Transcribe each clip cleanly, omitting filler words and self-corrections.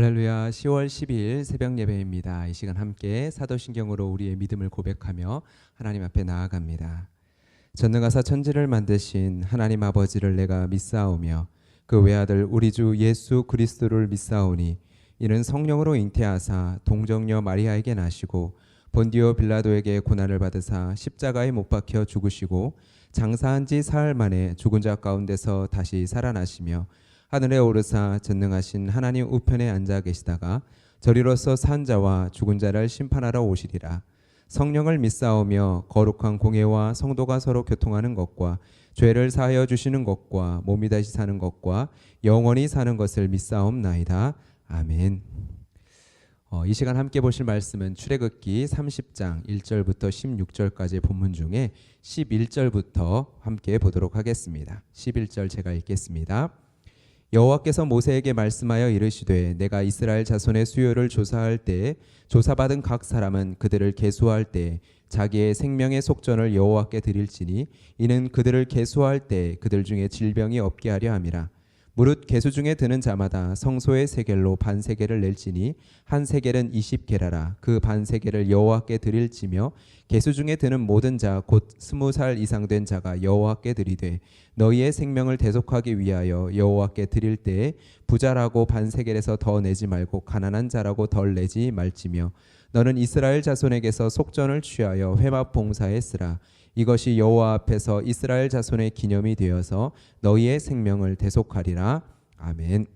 할렐루야. 10월 12일 새벽 예배입니다. 이 시간 함께 사도신경으로 우리의 믿음을 고백하며 하나님 앞에 나아갑니다. 전능하사 천지를 만드신 하나님 아버지를 내가 믿사오며 그 외아들 우리 주 예수 그리스도를 믿사오니 이는 성령으로 잉태하사 동정녀 마리아에게 나시고 본디오 빌라도에게 고난을 받으사 십자가에 못 박혀 죽으시고 장사한 지 사흘 만에 죽은 자 가운데서 다시 살아나시며 하늘에 오르사 전능하신 하나님 우편에 앉아 계시다가 저리로서 산 자와 죽은 자를 심판하러 오시리라. 성령을 믿사오며 거룩한 공예와 성도가 서로 교통하는 것과 죄를 사하여 주시는 것과 몸이 다시 사는 것과 영원히 사는 것을 믿사옵나이다. 아멘. 이 시간 함께 보실 말씀은 출애굽기 30장 1절부터 16절까지의 본문 중에 11절부터 함께 보도록 하겠습니다. 11절 제가 읽겠습니다. 여호와께서 모세에게 말씀하여 이르시되 내가 이스라엘 자손의 수요를 조사할 때에 조사받은 각 사람은 그들을 계수할 때에 자기의 생명의 속전을 여호와께 드릴지니 이는 그들을 계수할 때 그들 중에 질병이 없게 하려 함이라. 무릇 계수 중에 드는 자마다 성소의 세겔로 반 세겔을 낼지니 한 세겔은 20게라라. 그 반 세겔을 여호와께 드릴지며 계수 중에 드는 모든 자 곧 20살 이상 된 자가 여호와께 드리되 너희의 생명을 대속하기 위하여 여호와께 드릴 때에 부자라고 반 세겔에서 더 내지 말고 가난한 자라고 덜 내지 말지며 너는 이스라엘 자손에게서 속전을 취하여 회막 봉사에 쓰라. 이것이 여호와 앞에서 이스라엘 자손의 기념이 되어서 너희의 생명을 대속하리라. 아멘.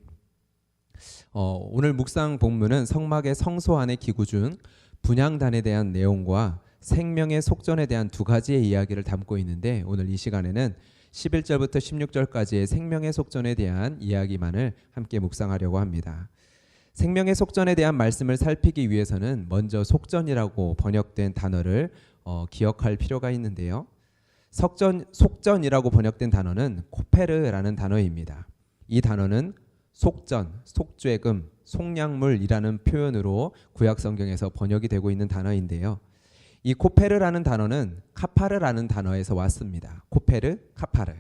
오늘 묵상 본문은 성막의 성소 안의 기구 중 분향단에 대한 내용과 생명의 속전에 대한 두 가지의 이야기를 담고 있는데 오늘 이 시간에는 11절부터 16절까지의 생명의 속전에 대한 이야기만을 함께 묵상하려고 합니다. 생명의 속전에 대한 말씀을 살피기 위해서는 먼저 속전이라고 번역된 단어를 기억할 필요가 있는데요. 속전이라고 번역된 단어는 코페르라는 단어입니다. 이 단어는 속전, 속죄금, 속량물이라는 표현으로 구약 성경에서 번역이 되고 있는 단어인데요. 이 코페르라는 단어는 카파르라는 단어에서 왔습니다. 코페르, 카파르.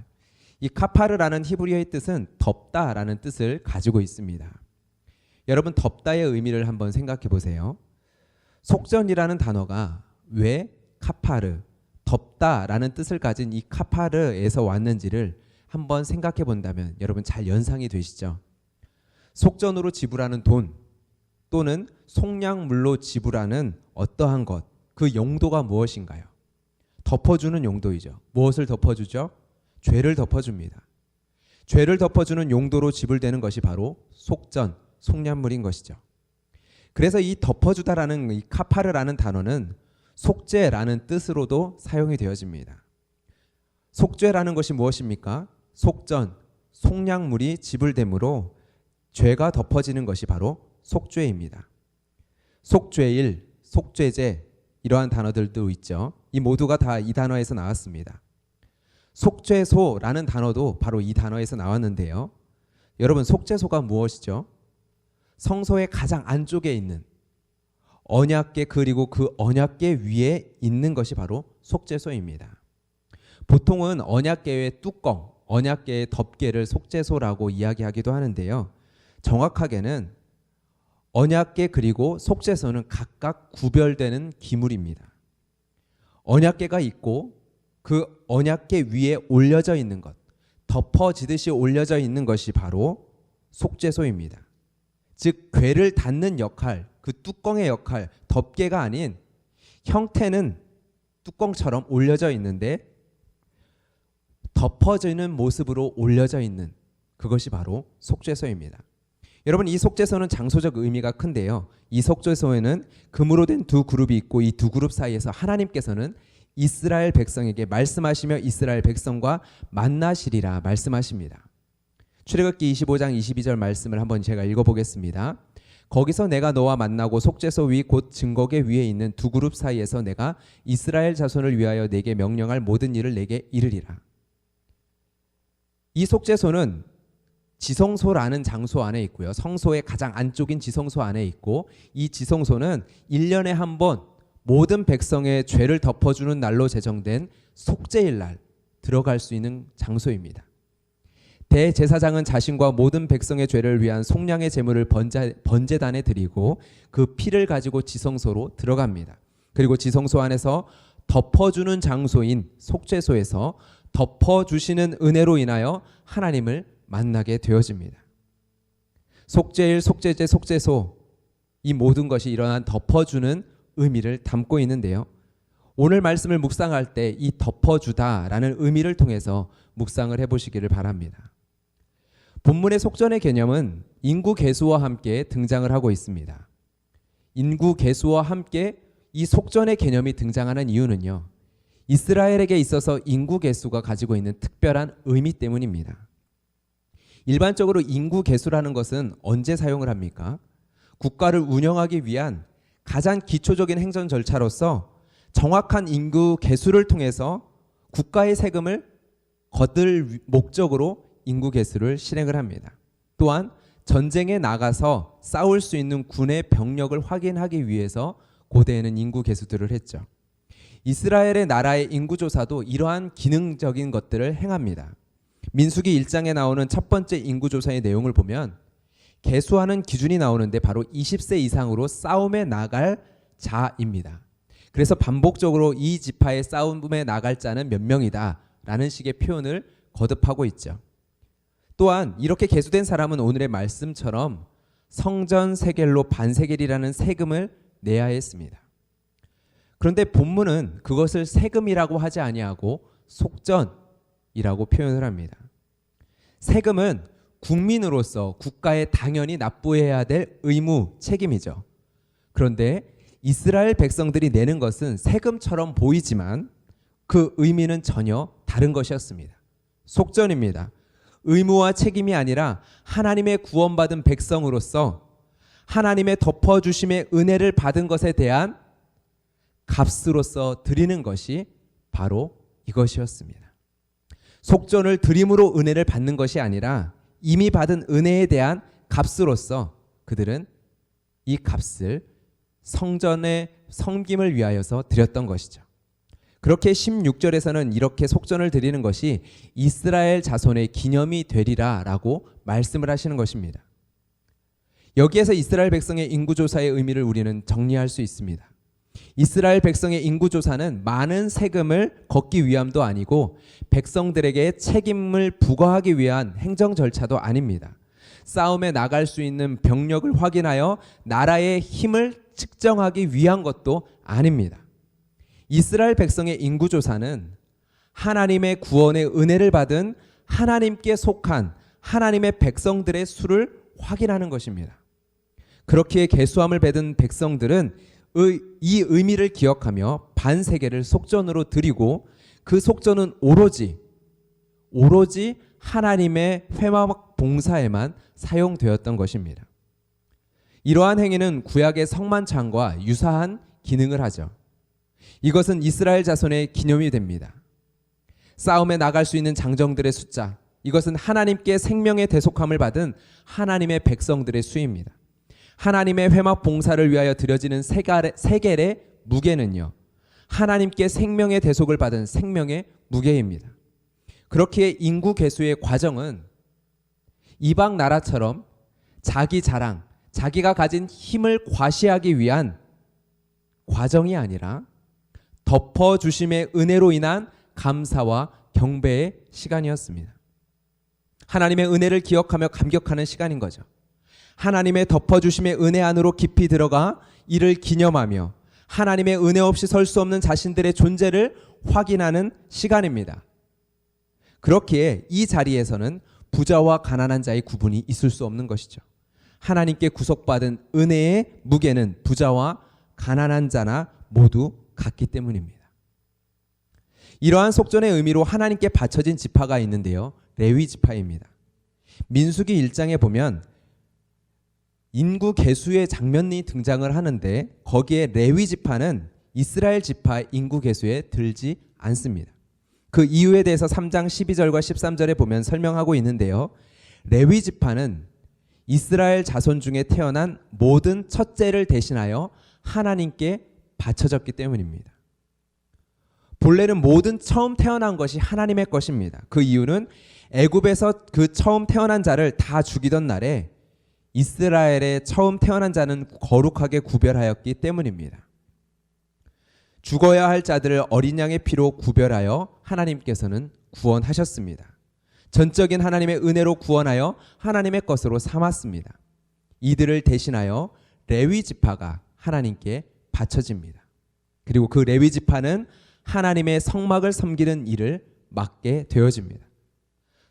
이 카파르라는 히브리어의 뜻은 덮다라는 뜻을 가지고 있습니다. 여러분, 덮다의 의미를 한번 생각해 보세요. 속전이라는 단어가 왜 카파르, 덮다라는 뜻을 가진 이 카파르에서 왔는지를 한번 생각해 본다면 여러분 잘 연상이 되시죠? 속전으로 지불하는 돈 또는 속량물로 지불하는 어떠한 것, 그 용도가 무엇인가요? 덮어주는 용도이죠. 무엇을 덮어주죠? 죄를 덮어줍니다. 죄를 덮어주는 용도로 지불되는 것이 바로 속전, 속량물인 것이죠. 그래서 이 덮어주다라는 이 카파르라는 단어는 속죄라는 뜻으로도 사용이 되어집니다. 속죄라는 것이 무엇입니까? 속전, 속량물이 지불되므로 죄가 덮어지는 것이 바로 속죄입니다. 속죄일, 속죄제 이러한 단어들도 있죠. 이 모두가 다 이 단어에서 나왔습니다. 속죄소라는 단어도 바로 이 단어에서 나왔는데요. 여러분, 속죄소가 무엇이죠? 성소의 가장 안쪽에 있는 언약궤, 그리고 그 언약궤 위에 있는 것이 바로 속죄소입니다. 보통은 언약궤의 뚜껑, 언약궤의 덮개를 속죄소라고 이야기하기도 하는데요. 정확하게는 언약궤 그리고 속죄소는 각각 구별되는 기물입니다. 언약궤가 있고 그 언약궤 위에 올려져 있는 것, 덮어지듯이 올려져 있는 것이 바로 속죄소입니다. 즉 궤를 닫는 역할, 그 뚜껑의 역할, 덮개가 아닌 형태는 뚜껑처럼 올려져 있는데 덮어지는 모습으로 올려져 있는 그것이 바로 속죄소입니다. 여러분, 이 속죄소는 장소적 의미가 큰데요. 이 속죄소에는 금으로 된 두 그룹이 있고 이 두 그룹 사이에서 하나님께서는 이스라엘 백성에게 말씀하시며 이스라엘 백성과 만나시리라 말씀하십니다. 출애굽기 25장 22절 말씀을 한번 제가 읽어보겠습니다. 거기서 내가 너와 만나고 속죄소 위 곧 증거궤 위에 있는 두 그룹 사이에서 내가 이스라엘 자손을 위하여 내게 명령할 모든 일을 내게 이르리라. 이 속죄소는 지성소라는 장소 안에 있고요. 성소의 가장 안쪽인 지성소 안에 있고 이 지성소는 1년에 한 번 모든 백성의 죄를 덮어주는 날로 제정된 속죄일 날 들어갈 수 있는 장소입니다. 대제사장은 자신과 모든 백성의 죄를 위한 속량의 제물을 번제단에 드리고 그 피를 가지고 지성소로 들어갑니다. 그리고 지성소 안에서 덮어주는 장소인 속죄소에서 덮어주시는 은혜로 인하여 하나님을 만나게 되어집니다. 속죄일, 속죄제, 속죄소, 이 모든 것이 이러한 덮어주는 의미를 담고 있는데요. 오늘 말씀을 묵상할 때 이 덮어주다라는 의미를 통해서 묵상을 해보시기를 바랍니다. 본문의 속전의 개념은 인구 계수와 함께 등장을 하고 있습니다. 인구 계수와 함께 이 속전의 개념이 등장하는 이유는요, 이스라엘에게 있어서 인구 계수가 가지고 있는 특별한 의미 때문입니다. 일반적으로 인구 계수라는 것은 언제 사용을 합니까? 국가를 운영하기 위한 가장 기초적인 행정 절차로서 정확한 인구 계수를 통해서 국가의 세금을 거둘 목적으로 인구 계수를 실행을 합니다. 또한 전쟁에 나가서 싸울 수 있는 군의 병력을 확인하기 위해서 고대에는 인구 계수들을 했죠. 이스라엘의 나라의 인구조사도 이러한 기능적인 것들을 행합니다. 민수기 1장에 나오는 첫 번째 인구조사의 내용을 보면 계수하는 기준이 나오는데 바로 20세 이상으로 싸움에 나갈 자입니다. 그래서 반복적으로 이 지파의 싸움에 나갈 자는 몇 명이다 라는 식의 표현을 거듭하고 있죠. 또한 이렇게 계수된 사람은 오늘의 말씀처럼 성전 세겔로 반세겔이라는 세금을 내야 했습니다. 그런데 본문은 그것을 세금이라고 하지 아니하고 속전이라고 표현을 합니다. 세금은 국민으로서 국가에 당연히 납부해야 될 의무, 책임이죠. 그런데 이스라엘 백성들이 내는 것은 세금처럼 보이지만 그 의미는 전혀 다른 것이었습니다. 속전입니다. 의무와 책임이 아니라 하나님의 구원받은 백성으로서 하나님의 덮어주심의 은혜를 받은 것에 대한 값으로서 드리는 것이 바로 이것이었습니다. 속전을 드림으로 은혜를 받는 것이 아니라 이미 받은 은혜에 대한 값으로서 그들은 이 값을 성전의 섬김을 위하여서 드렸던 것이죠. 그렇게 16절에서는 이렇게 속전을 드리는 것이 이스라엘 자손의 기념이 되리라 라고 말씀을 하시는 것입니다. 여기에서 이스라엘 백성의 인구조사의 의미를 우리는 정리할 수 있습니다. 이스라엘 백성의 인구조사는 많은 세금을 걷기 위함도 아니고 백성들에게 책임을 부과하기 위한 행정 절차도 아닙니다. 싸움에 나갈 수 있는 병력을 확인하여 나라의 힘을 측정하기 위한 것도 아닙니다. 이스라엘 백성의 인구조사는 하나님의 구원의 은혜를 받은 하나님께 속한 하나님의 백성들의 수를 확인하는 것입니다. 그렇기에 계수함을 받은 백성들은 이 의미를 기억하며 반세겔을 속전으로 드리고 그 속전은 오로지 하나님의 회막 봉사에만 사용되었던 것입니다. 이러한 행위는 구약의 성만찬과 유사한 기능을 하죠. 이것은 이스라엘 자손의 기념이 됩니다. 싸움에 나갈 수 있는 장정들의 숫자, 이것은 하나님께 생명의 대속함을 받은 하나님의 백성들의 수입니다. 하나님의 회막 봉사를 위하여 드려지는 세겔의 무게는요, 하나님께 생명의 대속을 받은 생명의 무게입니다. 그렇기에 인구 계수의 과정은 이방 나라처럼 자기 자랑, 자기가 가진 힘을 과시하기 위한 과정이 아니라 덮어주심의 은혜로 인한 감사와 경배의 시간이었습니다. 하나님의 은혜를 기억하며 감격하는 시간인 거죠. 하나님의 덮어주심의 은혜 안으로 깊이 들어가 이를 기념하며 하나님의 은혜 없이 설 수 없는 자신들의 존재를 확인하는 시간입니다. 그렇기에 이 자리에서는 부자와 가난한 자의 구분이 있을 수 없는 것이죠. 하나님께 구속받은 은혜의 무게는 부자와 가난한 자나 모두 같기 때문입니다. 이러한 속전의 의미로 하나님께 바쳐진 지파가 있는데요, 레위 지파입니다. 민수기 1장에 보면 인구 계수의 장면이 등장을 하는데 거기에 레위 지파는 이스라엘 지파 인구 계수에 들지 않습니다. 그 이유에 대해서 3장 12절과 13절에 보면 설명하고 있는데요, 레위 지파는 이스라엘 자손 중에 태어난 모든 첫째를 대신하여 하나님께 바쳐졌기 때문입니다. 본래는 모든 처음 태어난 것이 하나님의 것입니다. 그 이유는 애굽에서 그 처음 태어난 자를 다 죽이던 날에 이스라엘의 처음 태어난 자는 거룩하게 구별하였기 때문입니다. 죽어야 할 자들을 어린 양의 피로 구별하여 하나님께서는 구원하셨습니다. 전적인 하나님의 은혜로 구원하여 하나님의 것으로 삼았습니다. 이들을 대신하여 레위 지파가 하나님께 바쳐집니다. 그리고 그 레위 지파는 하나님의 성막을 섬기는 일을 맡게 되어집니다.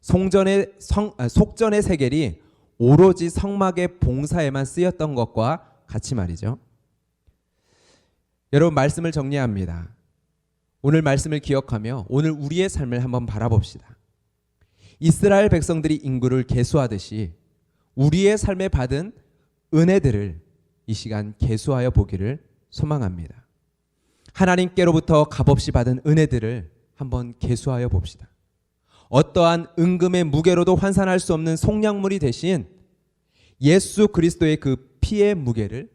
속전의 세겔이 오로지 성막의 봉사에만 쓰였던 것과 같이 말이죠. 여러분, 말씀을 정리합니다. 오늘 말씀을 기억하며 오늘 우리의 삶을 한번 바라봅시다. 이스라엘 백성들이 인구를 계수하듯이 우리의 삶에 받은 은혜들을 이 시간 계수하여 보기를 소망합니다. 하나님께로부터 값없이 받은 은혜들을 한번 계수하여 봅시다. 어떠한 은금의 무게로도 환산할 수 없는 속량물이 대신 예수 그리스도의 그 피의 무게를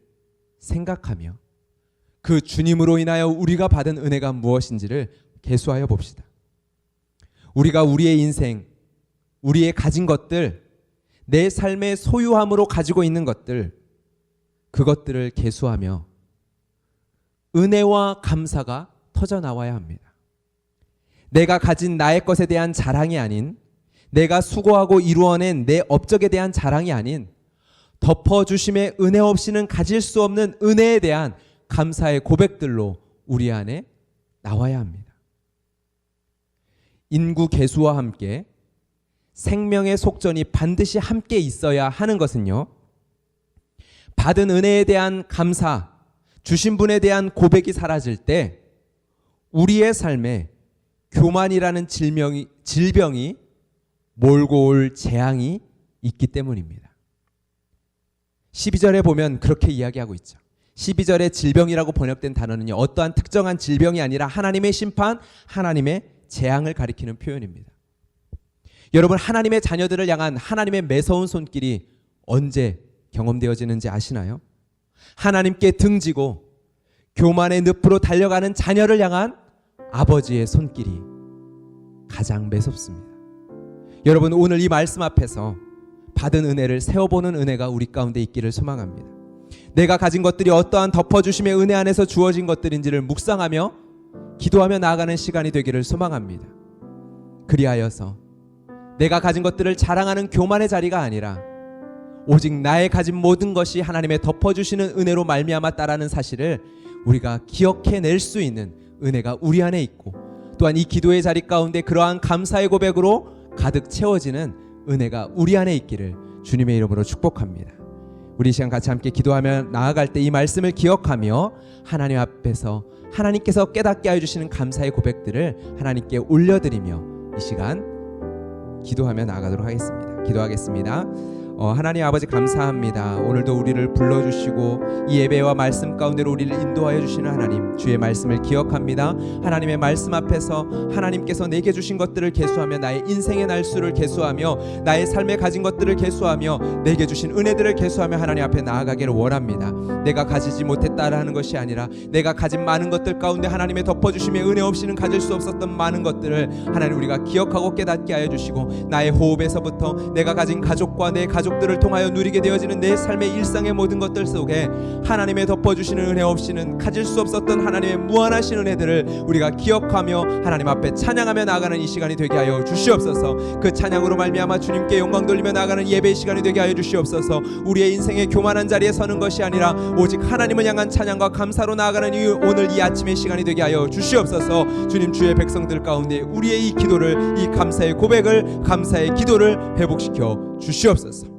생각하며 그 주님으로 인하여 우리가 받은 은혜가 무엇인지를 계수하여 봅시다. 우리가 우리의 인생, 우리의 가진 것들, 내 삶의 소유함으로 가지고 있는 것들, 그것들을 계수하며 은혜와 감사가 터져나와야 합니다. 내가 가진 나의 것에 대한 자랑이 아닌, 내가 수고하고 이루어낸 내 업적에 대한 자랑이 아닌, 덮어주심의 은혜 없이는 가질 수 없는 은혜에 대한 감사의 고백들로 우리 안에 나와야 합니다. 인구 계수와 함께 생명의 속전이 반드시 함께 있어야 하는 것은요, 받은 은혜에 대한 감사, 주신 분에 대한 고백이 사라질 때 우리의 삶에 교만이라는 질병이 몰고 올 재앙이 있기 때문입니다. 12절에 보면 그렇게 이야기하고 있죠. 12절에 질병이라고 번역된 단어는요, 어떠한 특정한 질병이 아니라 하나님의 심판, 하나님의 재앙을 가리키는 표현입니다. 여러분, 하나님의 자녀들을 향한 하나님의 매서운 손길이 언제 경험되어지는지 아시나요? 하나님께 등지고 교만의 늪으로 달려가는 자녀를 향한 아버지의 손길이 가장 매섭습니다. 여러분, 오늘 이 말씀 앞에서 받은 은혜를 세워보는 은혜가 우리 가운데 있기를 소망합니다. 내가 가진 것들이 어떠한 덮어주심의 은혜 안에서 주어진 것들인지를 묵상하며 기도하며 나아가는 시간이 되기를 소망합니다. 그리하여서 내가 가진 것들을 자랑하는 교만의 자리가 아니라 오직 나의 가진 모든 것이 하나님의 덮어주시는 은혜로 말미암았다라는 사실을 우리가 기억해낼 수 있는 은혜가 우리 안에 있고, 또한 이 기도의 자리 가운데 그러한 감사의 고백으로 가득 채워지는 은혜가 우리 안에 있기를 주님의 이름으로 축복합니다. 우리 이 시간 같이 함께 기도하며 나아갈 때 이 말씀을 기억하며 하나님 앞에서 하나님께서 깨닫게 해주시는 감사의 고백들을 하나님께 올려드리며 이 시간 기도하며 나아가도록 하겠습니다. 기도하겠습니다. 하나님 아버지, 감사합니다. 오늘도 우리를 불러주시고 이 예배와 말씀 가운데로 우리를 인도하여 주시는 하나님, 주의 말씀을 기억합니다. 하나님의 말씀 앞에서 하나님께서 내게 주신 것들을 계수하며 나의 인생의 날수를 계수하며 나의 삶에 가진 것들을 계수하며 내게 주신 은혜들을 계수하며 하나님 앞에 나아가기를 원합니다. 내가 가지지 못했다라는 것이 아니라 내가 가진 많은 것들 가운데 하나님의 덮어주심의 은혜 없이는 가질 수 없었던 많은 것들을 하나님 우리가 기억하고 깨닫게 하여 주시고, 나의 호흡에서부터 내가 가진 가족과 내 가족들을 통하여 누리게 되어지는 내 삶의 일상의 모든 것들 속에 하나님의 덮어주시는 은혜 없이는 가질 수 없었던 하나님의 무한하신 은혜들을 우리가 기억하며 하나님 앞에 찬양하며 나아가는 이 시간이 되게 하여 주시옵소서. 그 찬양으로 말미암아 주님께 영광 돌리며 나아가는 예배의 시간이 되게 하여 주시옵소서. 우리의 인생의 교만한 자리에 서는 것이 아니라 오직 하나님을 향한 찬양과 감사로 나아가는 오늘 이 아침의 시간이 되게 하여 주시옵소서. 주님, 주의 백성들 가운데 우리의 이 기도를, 이 감사의 고백을, 감사의 기도를 회복시켜 주시옵소서.